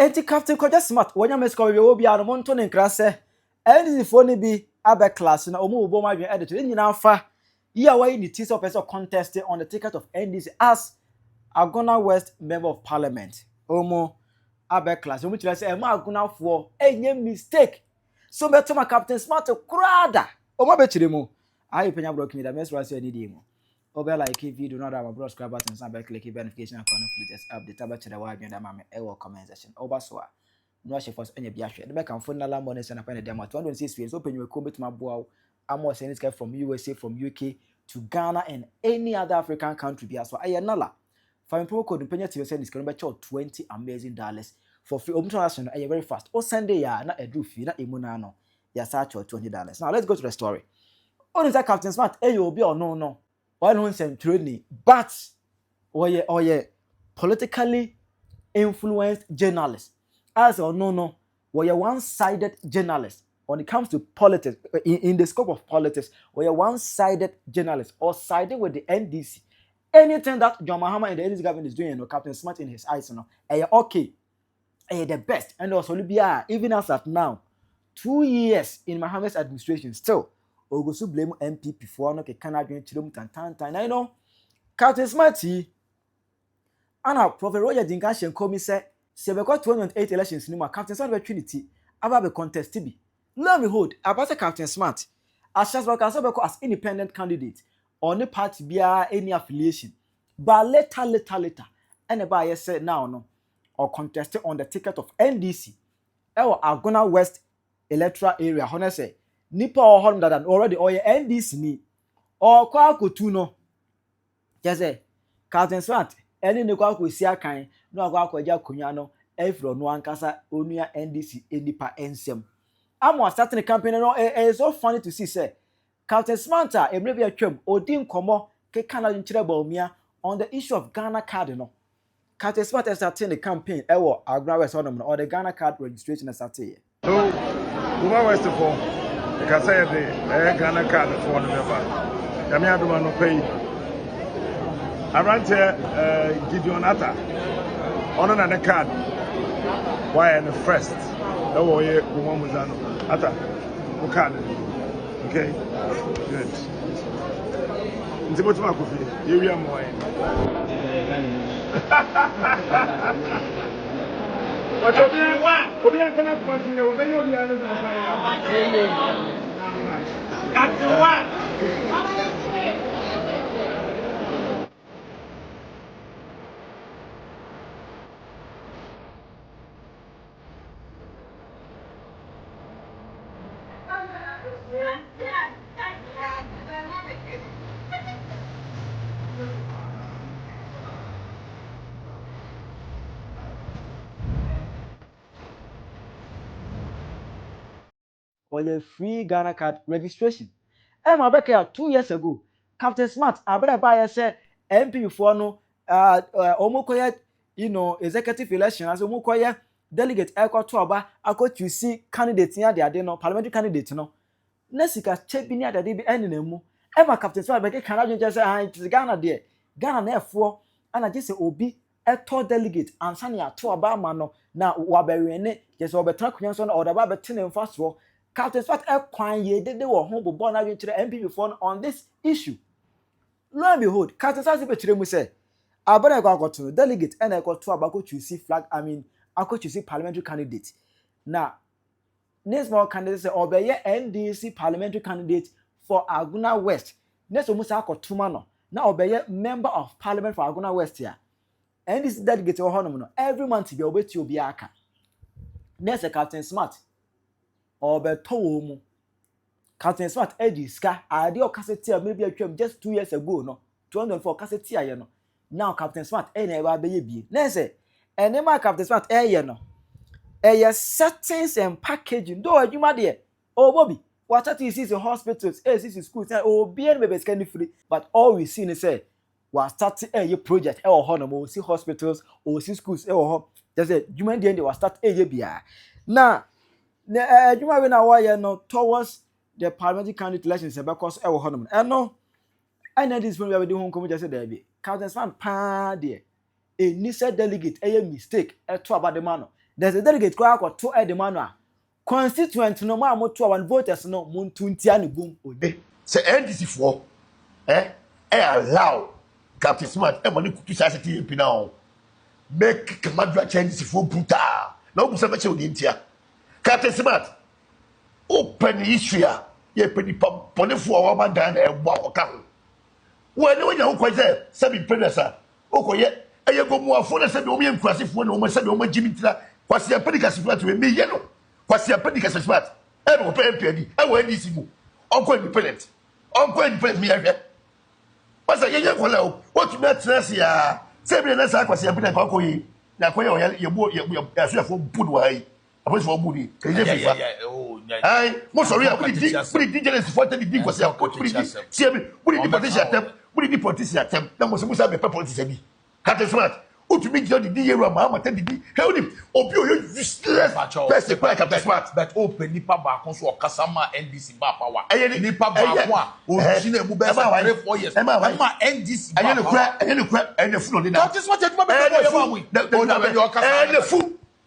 enti captain koja smart wonya mesko we obi a no monto ne nkra se NDC fo ne bi abe class na omo obo ma dwen edit nyina afa yeah why ni tisa person contesting on the ticket of NDC as Agona West member of parliament omo abe class omo tira say e ma Agona fo enye mistake so beto ma captain smart krada omo be chire mu ayi Penyah block me da mesra say ni di mu obe like video no da ma bro subscribe button and click notification icon of latest update aba chire wa adwen da ma me e wo comment section oba so a no she force enya bia hwe de be kan phone na lambo ne se na pa na dem 206 years so Penyah ko betuma boa amo send this from USA from UK to Ghana and any other African country be as well ayenala for promo code Penyah to send this can be $20 amazing for free transaction very fast o Sunday ya na edu fi na emuna no ya sa $20. Now let's go to the story. On is that Captain Smart obi or no one who send training but oye politically influenced journalist as or no one-sided journalist when it comes to politics in the scope of politics we are one-sided journalist or siding with the NDC. Anything that John Mahama and the NDC government is doing, Captain Smart in his eyes, okay, the best. And also Libya, even as at now, 2 years in Mahama's administration, still Ogosu blame MPP for no Canadian chilum tan. I know Captain Smarty and Prophet Roger Dingashen Komi said, Sebeko 2008 elections in Captain Smart Trinity, about the contest to be. Lo and behold, about Captain Smart, as as independent candidate on the party bear any affiliation. But later, and about said now no, or contested on the ticket of NDC. Our Agona West electoral area, honestly, Nipa or Honda than already or NDC ni or Kwaku no. Just say, Captain Smart, any no Kwaku Sia kind, no Kwaku Kunyano, F00L Kasa, Unia NDC, Nipa NSM. I'm starting the campaign and it's so funny to see, say, Captain Smart, a maybe a chum, or Dim Como, Canada in on the issue of Ghana Cardinal. Captain Smart is starting the campaign, or the Ghana card registration is started. So, GOMOA West for the Casaya, the Ghana card for the member. Yamiaduma no pay. I ran to Gideon Atta on another card. Why in the first? Oh, yeah, GOMOA Muzano. Atta, who card? Okay, good. What's my coffee? You are more. What do you want? What do you want? For the free Ghana card registration. Emma Becker 2 years ago, Captain Smart, I better buy say MP for no omokoye, executive election as omokoye delegate eko to aba akọ to see candidate near the no parliamentary candidate no. Nesika check bi near the be enemu. Emma Captain Smart Becker can just say it is Ghana there. Ghana na efo and I just say obi eto delegate ansa ne ato aba ma no na wabere just obetra kunyan so na odaba betene mfaso. Captain Smart kwan ye dede wo ho bobo na we kire MPP for on this issue. Lo and behold, Captain Smart be kire mu say abana go to delegate and go to abako choose flag ako choose parliamentary candidate. Now next more candidate say obeye NDC parliamentary candidate for Agona West. Next omo say akotuma no. Now obeye member of parliament for Agona West here. NDC delegate wo hono no every month be obeti obi aka. Next Captain Smart Obeto Captain Smart Eddie Ska idea cassette maybe a trip just 2 years ago no 2004 cassette here no now Captain Smart never be na say enema Captain Smart no settings and packaging do adwuma de Bobby what at is hospitals is schools be baby scan free but all we see is say we start project hono see hospitals or see schools just say dwuma de was start bia na Juma we na why no towards the parliamentary candidate elections because e wo honom no I this when we are doing home just say there be Captain Smart pa there a nisa delegate mistake to about the man there's a delegate kwa kwa to edemano constituent no ma moto one voters no muntu ntia ne bom odi say NDC for allow Captain Smart e money kutu sa TMP now make Kamadra change for brutal now bu se me che odi ntia Captain Smart open history ye pedi ponefo wa ma dan e bo akoka ho wo ne wonya ho kwaje se bi predecessor okoye eye GOMOA fo na se bi o me nkurasefo na o me se bi o ma jimitira kwase pedi kasefo to me ye no kwase pedi kasefo e no pe MPD e wo NDC mu onko independent me ahwe wasa ye kola o what me trust ya se bi na sa kwase pedi kwa koyi na koye ye bo ya so fo budu wa yi apolice for budi keje fifa ai mo sorry ya budi diligence for the di kwase budi se bi budi di politician atem na mo se musa be politician bi Captain Smart utumi gyo di yero ma amata di hell him obi o useless person kwa Captain Smart but open nipa ba kon so okasa ma NDC ba power nipa ba ko a o ji na mu be 3-4 years ma NDC ba kura enefu no dey na Captain Smart eduma be ko ye ma wi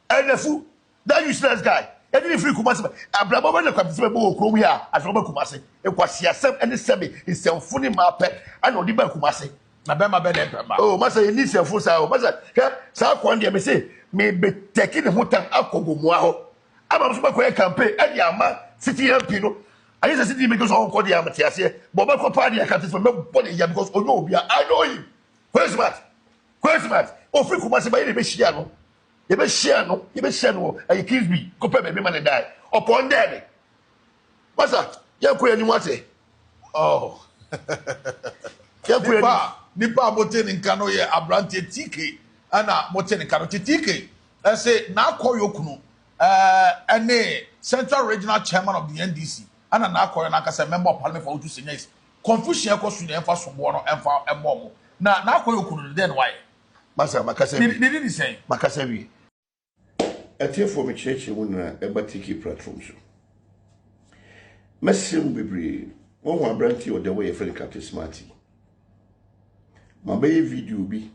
enefu that useless guy any free kumase abrabo ba na Captain Smart bo okro wi a aso ba kumase e kwasi asem ene sebe isemfu ni ma pe ana odi ba kumase na be ma be na pe ma oh masa you need self sa o masa sa kwon dia me say me be taking the hotan akogomoa ho aba so ba ko campaign e dia ama city MP no ayi say city because on ko dia amate ase but ba ko pa dia Captain Smart me body ya because onyo obi I know him Christmas o free kumase ba ye be shia no ye be shia no ayi kills me ko pe be man die upon there masa ya ko ani wate oh nipa mote nka no ye abrante TK ana mote nka no TK say na akoyo kunu ene central regional chairman of the NDC ana na akoyo na kasa member of parliament for Utu Senyes confusion ekosu na emfa sombo no emfa emmo na akoyo kunu den why masa makasa ni say makasa wi atie for me church wona eba TK platform so mesim bebre won abrante o de way for Captain Smart my baby video be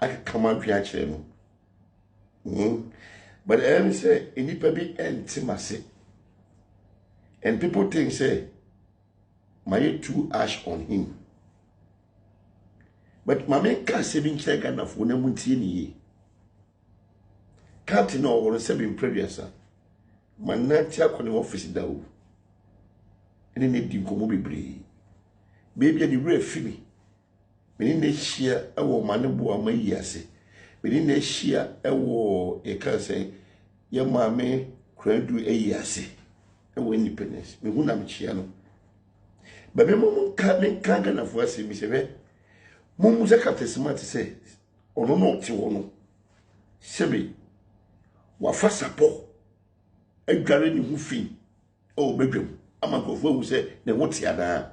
I can come out here channel. But I say any baby intimacy. And people think say my too ash on him. But my man can't say being check enough when I'm with ye. Can't know what say being previous. My natia on the office down. And then they come be brave. Baby, the real feeling. Meni na shia ewo manebo amayi ase meni na shia ewo ekase ye maame kradu eyi ase ewo independence me hu na me chia no bebe mo ka na fo ase mi sebe mo mu se Captain Smart se ono no ti wo no sebe wa fa sapo edware ni hu fi o bedwam amankofo hu se na wo ti ada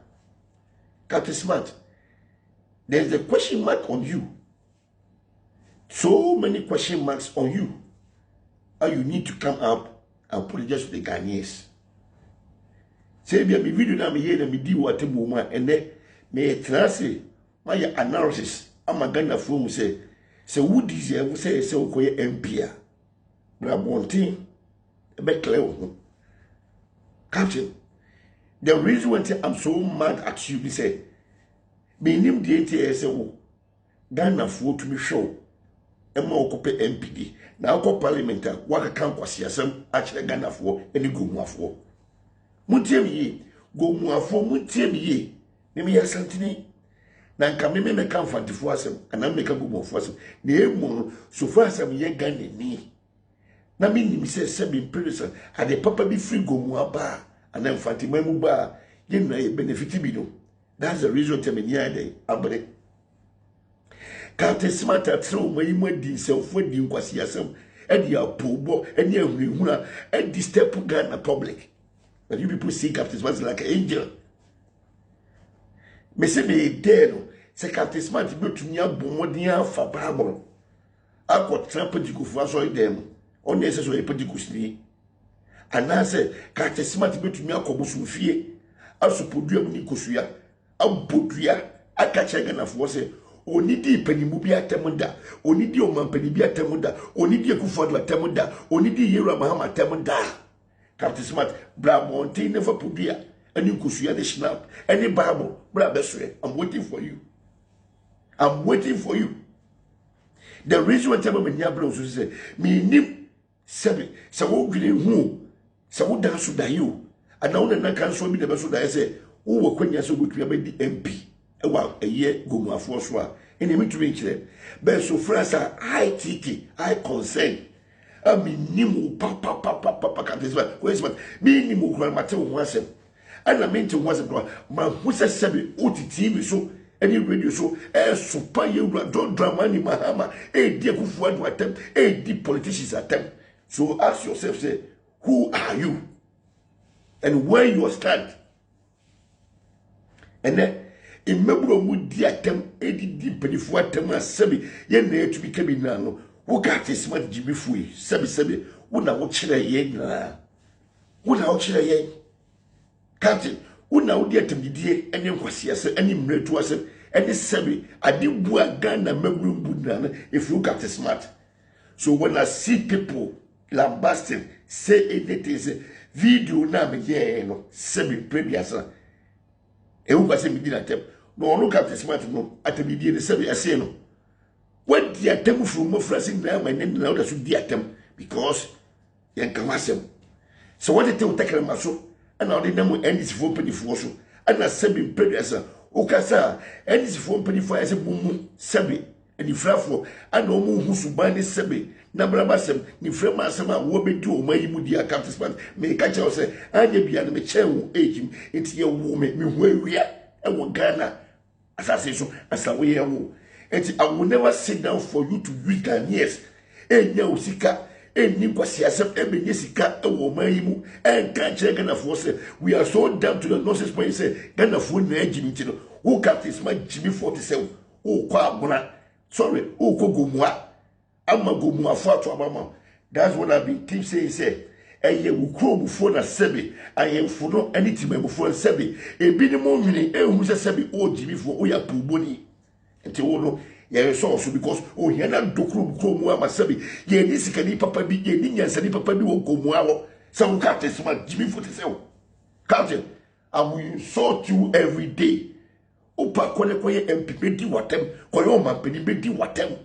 Captain Smart. There's a question mark on you. So many question marks on you. And you need to come up and apologize to the Ghanaians. Say, me video na me here na me di wate moma and then me trase my analysis. I'm a Ghana from say who deserve say okoye MP a. Na bontin e be clear o. Captain, the reason why I'm so mad at you is say me nim die tie se wo Ghana fo to me show e ma okope MPD na okop parliament a waka kan kwase asem a kire Ghana fo eni GOMOA fo muntie mi ye GOMOA fo muntie mi ye me ya santini na nka me kan fantifo asem ana me ka GOMOA fo asem na emu so fo asem ye Ghana ni na me nim se be producer ade papa bi free GOMOA ba ana mfantima mu ba ye na ye benefit bi no. That's the reason to me near day. Abre. Captain Smart throw my imadi self for the inquisition. And you are poor, and you are and disturb Ghana public. But you people see Captain Smart like an angel. Me say me there no. Say Captain Smart go to nya bomodia fa Bible. I got trample to go for so them. Unnecessary political ni. And I say Captain Smart go to nya kobusu fie. Aso podua mu ni kosuya. Abodua akache Ghana fo se onidi panimu bi atemda onidi omampani bi atemda onidi Akufo-Addo atemda onidi Yero Mahama atemda Captain Smart bra monte never pudia any kusuya de snap any Bible bra beswe I'm waiting for you. I'm waiting for you. The reason why tell me nyabro so say me nim sebe sa wo gwire hu sa wo dan so da you and now na kan so bi de be so da say wo wo kwanya so botua be di MP e wa eye GOMOA so a ene mi tumi kire be so frasa ITK I consent a minimum papa ka this one where is what minimum kwa mate wo asem ana mente wo asem ma hu se sebe OTT mi so any radio so super you don't drama ni Mahama di Akufo-Addo attempt di politicians attempt. So ask yourself, say, who are you? And where you stand? And then in Mebro would the attempt di Penifo attempt as Sebi, yen to be coming now. Who got this smart Jimmy Fui, Sebi, who now watch the yen? Who now watch the yen? Captain. Una odi atemdie ene nkwasiase ene mretu ase ene sebe adibu agana membrumbu na if you look at smart. So when I see people lambasting say anything say video na me ye no sebe prebiasa e wo kwase midi na tem no look at smart no atemdie ne sebe ase no what the atem from frasing na my name na so di atem because yen kamasem so what it take maso and now they know NDC for Penifo so and na sebi predecessor okasa NDC for Penifo as a mumu sebi and the frafo and no mu hu suban ni sebi na brabasem ni frema asema wo bedu o mayi mu dia Captain Smart me ka che say anya bia na me che wo ejim enti ye wo me hu awia e wo Ghana asase so asa wo ye wo enti I will never sit down for you to use Ghanaians enya osika eni kwasiasem ebenye sika ewo mayimu enka kire Ghana-fo say we are so down to the nonsense point say Ghana-fo na ejimi ti no who Captain Smart Jimmy 47 who kwa abuna sorry who ko GOMOA ama GOMOA fo ato abama. That's what I've been keep saying say eye wo kromfo na sebe ayemfo no ani timamfo sebe ebi ni mo nwini ehu se sebe o Jimmy fo o ya puboni enti wo no yeah, so because he had not GOMOA masabi. Ye ni sikani papa bi ye ni nyansani papa bi wo GOMOA wo. So Captain Smart Jimmy 47. Captain, I will insult you every day. Opa kole koye MP bedi watem, koye omampeni bedi watem.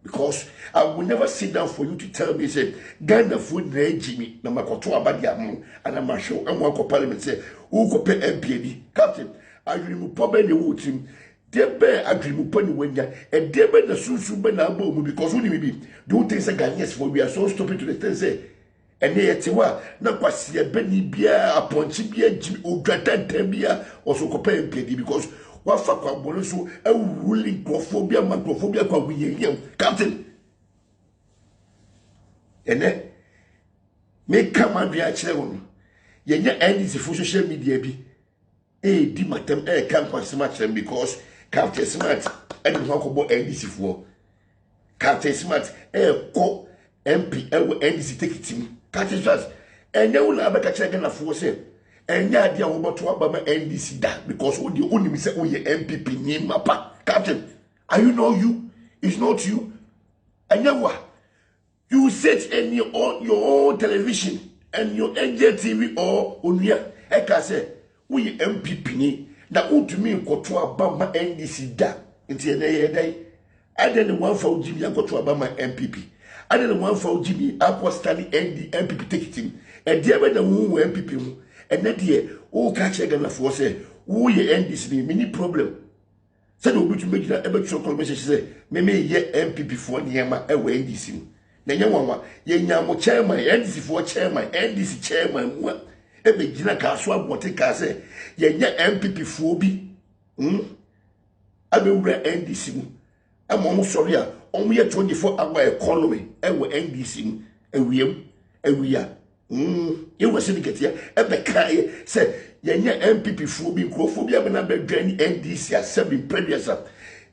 Because I will never sit down for you to tell me say Ghana food na Jimmy na makoto abadi amu and I'm sure I'm one parliament say who ko pay MP. Captain, I will remove problem the wood team. Debe agreement pani wenya and debe na sunsun be na abo mu because we be do things like Ghanaians for we are so stupid to the things say and ye tiwa na kwase be ni bia aponchi bia Jimmy odwatanta bia also ko pay MPD because wa fa kwa bolo so a ruling microphobia kwa we Captain ene me come and bia kire won ye nya NDC for social media bi di matem kan kwase ma kire because Captain Smart and the Hokobo NDC for Captain Smart ko MP NDC take it him Captain Smart and you will have a catch again for say and ya dia wo to abama NDC da because we the only say we MPP name mapa Captain are you know you it's not you and you sit in your own television and your NJTV or Onuya I can say we MPP ni na utumi nkoto abama NDC da nti ene ye dai ade ne one for Jimmy nkoto abama MPP ade ne one for Jimmy akostani MPP ticket e de be na wu MPP mu ene de o ka che Ghana-fo say wo ye NDC ni mini problem say no obitu megina ebe tro kolmese say me ye MPP fo niema e we NDC mu na nya wanwa ye nya mo chairman NDC fo chairman NDC chairman mu ebe gina ka so abote ka se ye nya MPP fo bi abe wura NDC mu amom sorry a omo ye 24 hour economy e wo NDC mu ewia ye wo syndicate ya ebe kai se ye nya MPP fo bi nkrofo bi amena be dwani NDC a 7 predecessor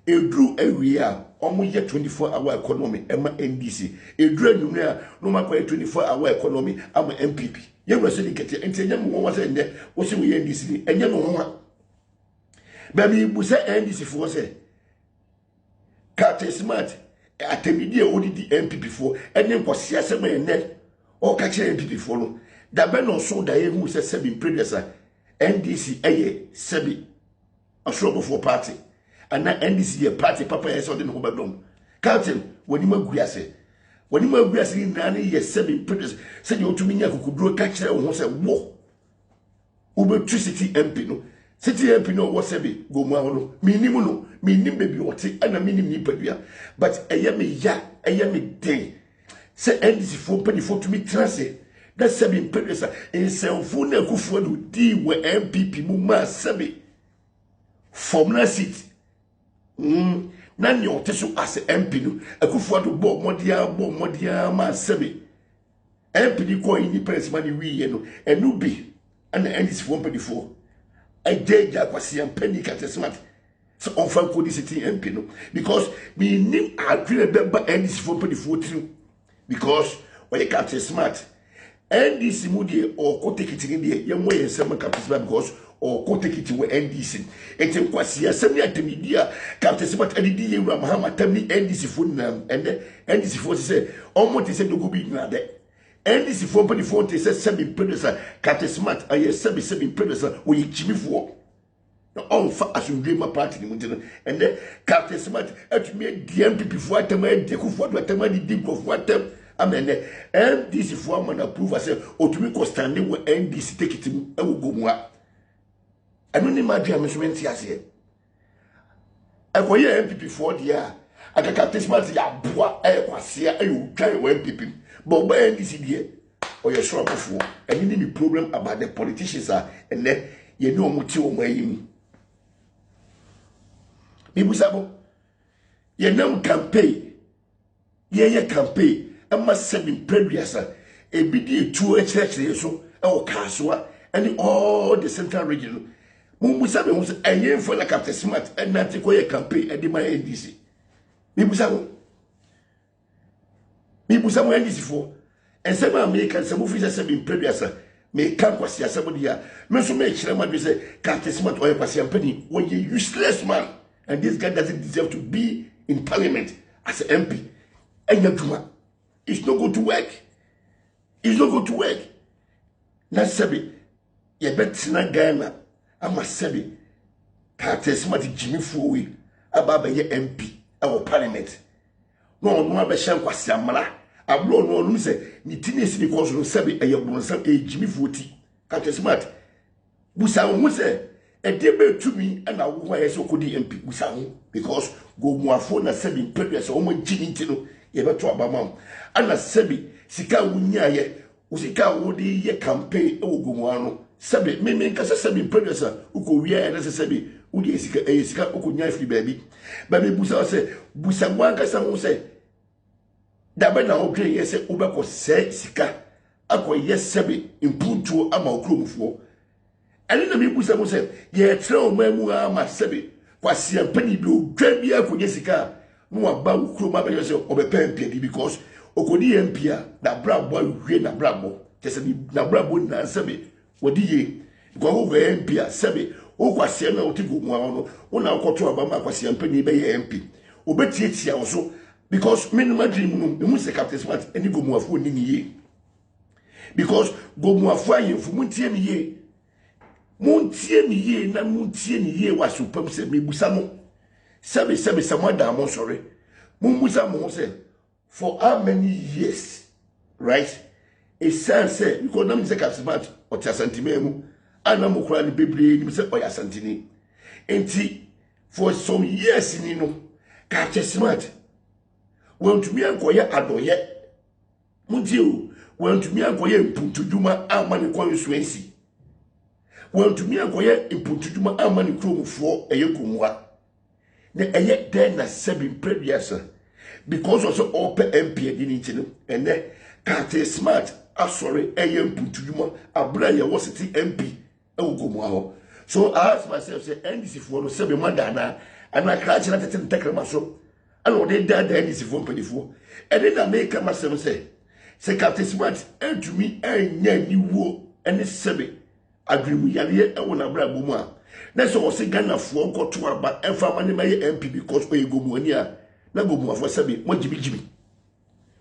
edru ewia omo ye 24 hour economy ema NDC edru anumre a no makwa 24 hour economy ama MPP ye wo syndicate enti nya mo wa se nde wo se wo ye NDC enye no ho ba mi bu se NDC fo se Captain Smart atemidia odidi MPP for ene nkwasi asema ene o ka kire MPP for no da be no so da ehu se sebi previous NDC eye sebi asrobo for party and na NDC ye party papa ye so de no badom Captain woni maguase ni nane ye sebi previous se de otumi nya kokuduro ka kire wo se wo ubetu city MP no city MP no wo sebi GOMOA no minim baby wote ana minim ni padua but me day say NDC for penny for to me transe that sebi previous in selfo na kufu do di we MPP mu ma sebi formula seat na ni ote so as MP no akufu do bo modia ma sebi MP ni ko ini president wi ye no enu bi ana NDC for penny for I did that was a penny cat smart. So on fan code city MP no because me nim agree member NDC for penny 14 because when you cat smart NDC mudi or ko take it in the young way some capital because or ko take it to NDC. It in kwasi assembly at the media captain smart NDC Muhammad Tamni NDC for and NDC for say almost say no go be na there. NDC for penny 40 says seven producer captain smart I seven producer we Jimmy for on fa asundwe ma party ni mutino and then captain smart at me DMP before atem de ku for atem di dim ko for atem amen NDC for man approve say otumi ko standing with NDC take it e wo GOMOA anu ni ma dua measurement ase akoye MPP for dia aka captain smart ya boa e kwase e utwan we MPP but by NDC die or your strong for and any problem about the politicians are and then you know muti o mayim Bibusabo, ye nam campaign, ye campaign, and must send in previous a BD 2 church so, our Kaswa, and all the central region. Mumusabe was a year for the Captain Smart and not to a campaign at the my NDC. Bibusabo NDC for, and some Americans, some officers have been previous. May come was here somebody here. Meso make sure man say Captain Smart or a penny when you useless man. And this guy doesn't deserve to be in parliament as an MP. And it's not going to work. It's not going to work. Now, Sebi, you bet not Ghana. I'm a Sebi. Captain Smart Jimmy Fui, about your MP, our parliament. No, I shall was Samala. I blow no one say, Nitinis because of Sebi, and your bonson, a Jimmy Footy. Captain Smart. Busa who say, and they be to me and I why so could the MP because GOMOA phone na sebi previous omo jini tino ye beto abamam ana sebi sika wunya ye usika wodi ye campaign e wo GOMOA no sebi me nkasa sebi previous uko wia na sebi udi sika uko nya free baby busa say busa wanka sa ho say dabe na o dwe ye say ubeko se sika akọ ye sebi impuntu ama okromfo and then the people say, "Yeah, throw my mama sebi. Kwasi ampani bi odwa bi akonye sika. No aba ukroma be say obepa MP because okodi MP na brabo hwe na brabo. Tese ni na brabo na sebi. Wodi ye. Gwo go MP sebi. O kwasi na oti GOMOA no. Ona akoto aba ma kwasi ampani be ye MP. Obetietia also because minimum dream no mu se Captain Smart any GOMOA fo ni ye. Because GOMOA fo ayenfu muntie mi ye. Muntie ni ye na muntie ni ye wa supam se mebusa no sebe samada mo sorry mumusa mo say for how many years right a san say because na me say Captain Smart o tia santimemu ana mo kura ni bebre ni say o ya santini enti for some years ni no Captain Smart won to me ankoye adoye muntie o won to me ankoye mpuntuduma amane kwa nsuensi well to me akoye imputuduma amani kromfo eye GOMOA na eye den na sebi previous because also open MP di nchino ene Captain Smart asori eye imputuduma abra ye wo city MP e GOMOA ho so I ask myself say NDC for no sebi madana ana krachi na tete ntekrema so ana ode da NDC for mpedifo ene na make myself say Captain Smart entumi enya niwo ene sebi agrimu yale e wona bra bomu a na so o se Ghana fo nkoto aba emfa mane maye MP because o GOMOA ni a na GOMOA for sabi mo jibi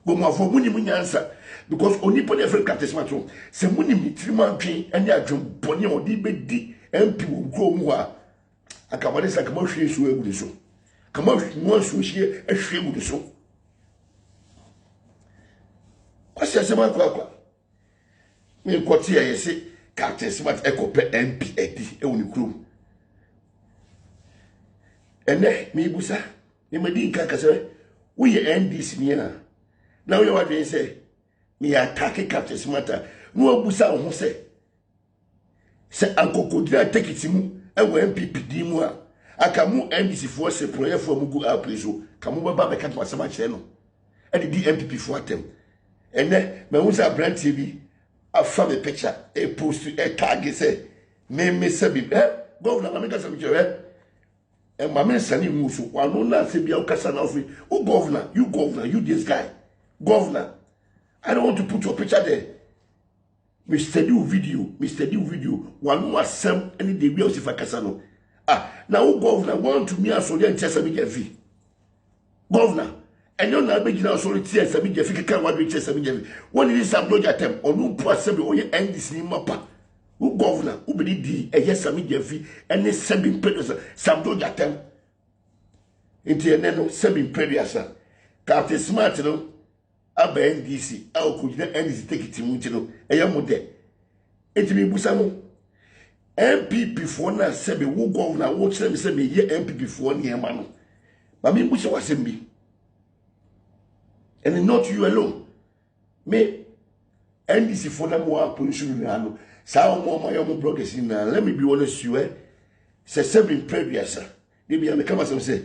GOMOA for muni munyansa because oni pon every Captain Smart se muni mitrima twen ene adwon bone odi bedi MP wo GOMOA a akamane sa kama hwe so egudi so kama mo so hie ehwe egudi so kwasi asema kwa me kwoti ya yesi Captain Smart ekope MP edi e woni krum ene me busa ni madi nka se wo ye NDC ni na wo ye wadwen se me attack Captain Smart no abusa ho se ankokodira tekiti mu e wo MPP di mu a aka mu NDC fo se proye fo mu gu apreso ka mu baba be ka to asema kire no e di MPP fo atem ene me hu sa brand TV afa me picture e post e tag se me sabi governor ameka sabi kire e ma me sani mu so wano na se bia ukasa na ofi o governor you this guy governor I don't want to put your picture there Mr. Do video one more sem any day we if akasa no now governor want to me aso dey ntesa bi jefi governor enyo na be gina aso ri ntesa bi jefi keka wadwe ntesa bi jefi woni ni sam doja tem onu po asabi oye NDC ni mapa u governor u be di eye sami jefi ene sabi predosa sam doja tem enti ene no sabi predosa Captain Smart no aba NDC a ko gina NDC tekiti mu ntino eye mo de enti mi busa mo MPP for na sebe wo governor wo kire me se me ye MPP for ne ma no ba me busa wasem bi and not you alone me NDC for na mo opposition na no sa mo ma yo mo bloggers na let me be honest you se sebe previous dey be am kama say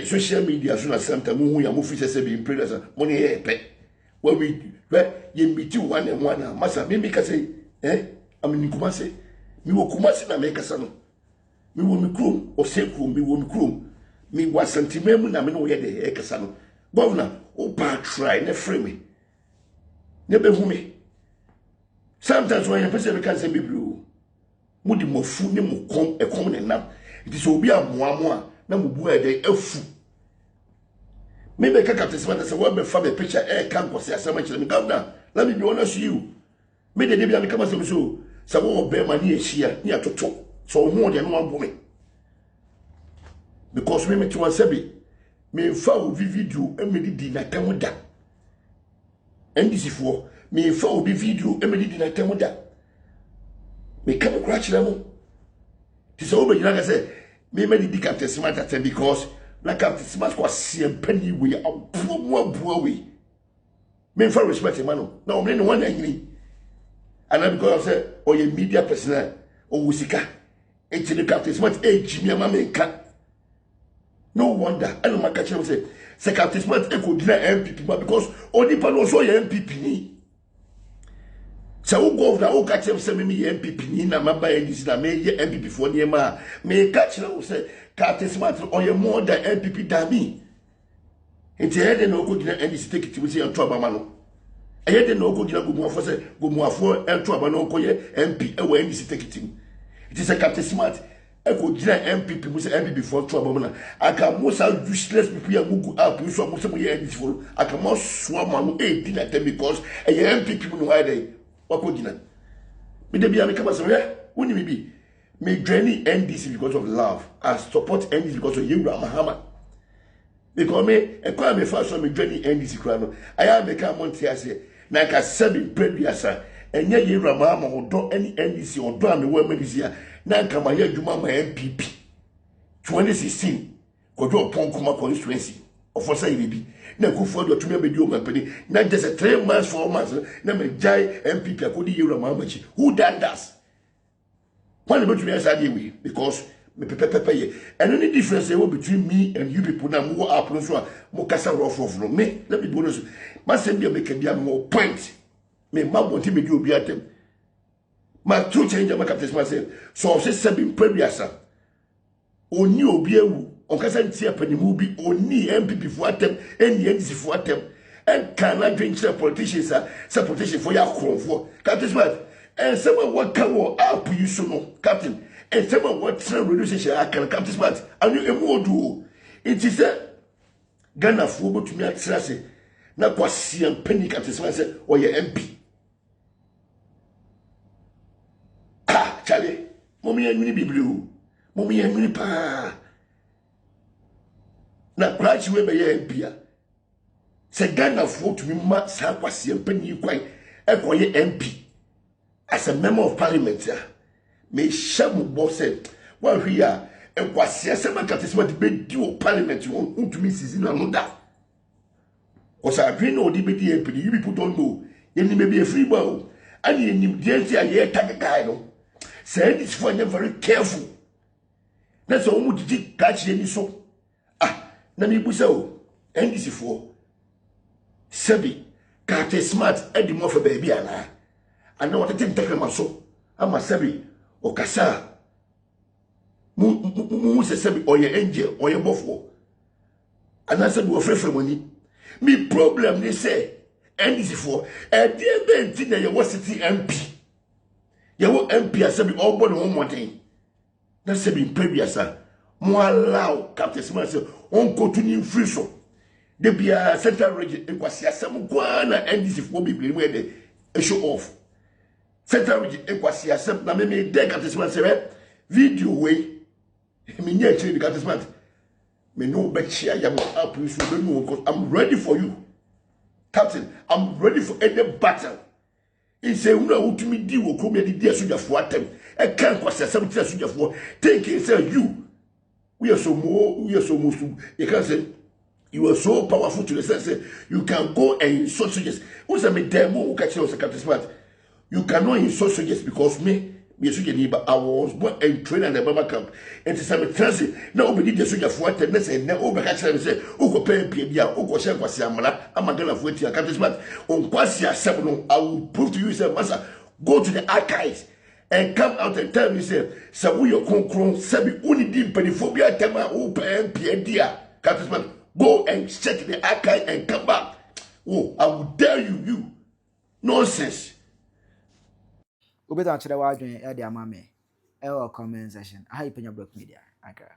social media so na sometimes mo hu ya mo fi se sebe previous mo ne ye pe when we ye meet one and one masa me ka say am ni kuma say mi wo kumasi na meka sano mi wo mikrum o sekrum mi wo mikrum mi wa sentimemu na me no ye de ekasa no governor o pa try na frame ne be hu me sometimes when you person can say bibru mu di mofu ne mu kom ekom ne nam it is obi amoamoa na mu bu e de afu me be ka Captain Smart say we be fa me picture kan kwose asema kire me governor let me be honest with you me de bia me kama so sa wo be ma ni ehia ni atoto so ho de no ambo me because me to wasabi me fa o video emedi na tamuda NDC fo me fa o video emedi na tamuda me come crash na mo ti so be gina say me di Captain Smart at because na Captain Smart kwa siempani we abuo we me fa respect man no na o me no one anyini and because I say oh your media personnel or wusika it's the Captain Smart Jimmy Mamenka no wonder I don't make a say Captain Smart could deny MPP because only people also your MPP ni so governor o catch him say me MPP ni na maba NDC na me MPP for near ma me catch him say Captain Smart or your more than MPP than me it's head no go deny NDC take it with your trouble man ayede no go gina GOMOA for say GOMOA for ento aba no ko ye MP e wa NDC tekitim it is a Captain Smart e go gina MPP mu say MPP for to aba na aka mo sa useless people ya gugu app you so mo say mo ye NDC for aka mo so ma no e di na tem because e ye MPP mu no wa dey wa ko gina me de bia me kama say woni me bi me journey NDC because of love I support NDC because of Yewura Mahama because me e kwa me fa so me journey NDC kwa no aya me ka monti ase na ka sabi previasa enye Yewura Mahama odo any NDC odo ame wa medisia na ka ma ya dwuma ma MPP 2016 kodo Ponkoma constituency ofosa ibebi na kufu do tumi abedi o company na just 3 months 4 months na me jai MPP akodi Yewura Mahama chi who done that when about me as I we because me pepe and only difference between me and you people now more up no so mo kasa rough no me let me bonus ma sem bia make bia more point me ma bonti me di obi atem ma true change ma Captain Smart say so say seven previous oni obi ewu on kasa ntia panimu bi oni MPP fo atem eni NDC fo atem and cannot drink politicians say politician for ya kronfo Captain Smart and someone what come up you so no Captain and someone what relationship I can Captain Smart and you do it is Ghana for to me at Srase, na Kwasi and Penyah at this man said, or your MP. Ah, Charlie, Mommy and Minnie be blue, Mommy and Minnie pa. Na crash we be MP. Say Ghana for to me, Kwasi and Penyah quite a MP. As a member of parliament, may Shamu boss said, while we are. And was yes, a man that is what the big dual parliament you want to miss in another. Was I agree no DBT MP, you people don't know. You may be a free ball. And you need the idea tag a guy. Say this for you very careful. That's all much did catch any so. Ah, Nami Buso, NDC for Sebi, Kate smart, Eddie more for baby. I know what I think take my so. I'm a Sebi or Kasa. Mu se or your angel or your buffalo. And I said, we're afraid for money. Me problem, they say, and this is for a dear Ben Tina, your city MP. Your MP has said, all but one more thing. That's said in previous, sir. More allow Captain Smith, on go to new free show. There be a central region, and was some guana and this is for me, where they show off. Central region, and was some, na me deck at this one, sir. Video way. Me near actually got this man. Me no bet share yam up because I'm ready for you. Captain, I'm ready for any battle. He say una to me di wo come the dia soldier for atem. E kan kwase 70 soldier for. Think he say you. We are so you can say you are so powerful to the sense you can go and insult soldiers. Who say me demo who catch you Captain Smart. You cannot insult soldiers because me I was born and trained at the Baba camp. And to some transit, now we need the soldier for attendance and now over catch them say, Oko pay Pia, Oko Shell Quasiamala, I'm a girl of 40 countries, but on Quasia 7, I will prove to you, sir, Master, go to the archives and come out and tell me, sir, so we are concron, Sabi, only deep pedophobia, Tama, open Pia, Captain, go and check the archive and come back. Oh, I will dare you. Nonsense. Ubeta chira wadwen e de amame e wo comment section aha Penyah Block Media akara